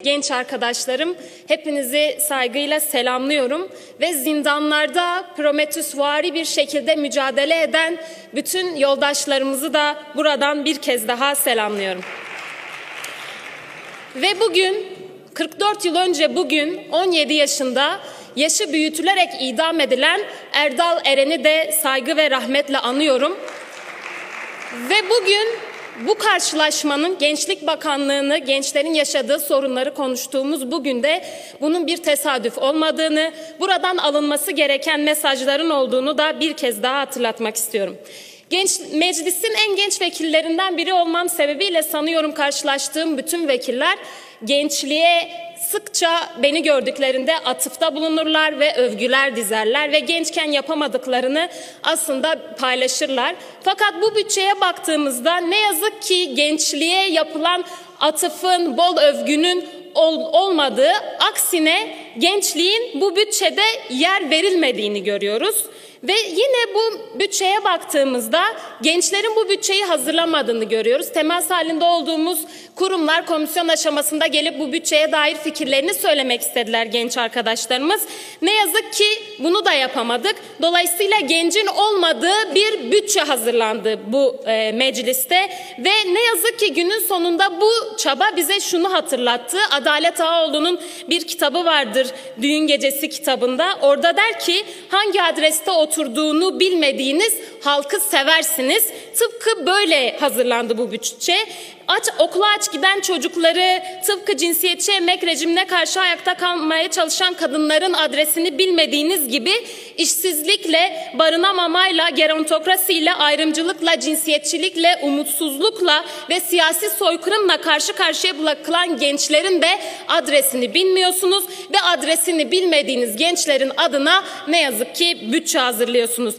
Genç arkadaşlarım, hepinizi saygıyla selamlıyorum ve zindanlarda Prometheusvari bir şekilde mücadele eden bütün yoldaşlarımızı da buradan bir kez daha selamlıyorum. Ve bugün, 44 yıl önce bugün 17 yaşında yaşı büyütülerek idam edilen Erdal Eren'i de saygı ve rahmetle anıyorum. Ve bugün bu karşılaşmanın Gençlik Bakanlığı'nı, gençlerin yaşadığı sorunları konuştuğumuz bugün de bunun bir tesadüf olmadığını, buradan alınması gereken mesajların olduğunu da bir kez daha hatırlatmak istiyorum. Meclisin en genç vekillerinden biri olmam sebebiyle sanıyorum karşılaştığım bütün vekiller gençliğe sıkça beni gördüklerinde atıfta bulunurlar ve övgüler dizerler ve gençken yapamadıklarını aslında paylaşırlar. Fakat bu bütçeye baktığımızda ne yazık ki gençliğe yapılan atıfın, bol övgünün olmadığı, aksine gençliğin bu bütçede yer verilmediğini görüyoruz. Ve yine bu bütçeye baktığımızda gençlerin bu bütçeyi hazırlamadığını görüyoruz. Temas halinde olduğumuz kurumlar komisyon aşamasında gelip bu bütçeye dair fikirlerini söylemek istediler genç arkadaşlarımız. Ne yazık ki bunu da yapamadık. Dolayısıyla gencin olmadığı bir bütçe hazırlandı bu mecliste. Ve ne yazık ki günün sonunda bu çaba bize şunu hatırlattı. Adalet Ağaoğlu'nun bir kitabı vardır, Düğün Gecesi kitabında. Orada der ki hangi adreste oturduğunu bilmediğiniz halkı seversiniz. Tıpkı böyle hazırlandı bu bütçe. Okula aç giden çocukları, tıpkı cinsiyetçi emek rejimine karşı ayakta kalmaya çalışan kadınların adresini bilmediğiniz gibi işsizlikle, barınamamayla, gerontokrasiyle, ayrımcılıkla, cinsiyetçilikle, umutsuzlukla ve siyasi soykırımla karşı karşıya bırakılan gençlerin de adresini bilmiyorsunuz ve adresini bilmediğiniz gençlerin adına ne yazık ki bütçe hazırlıyorsunuz.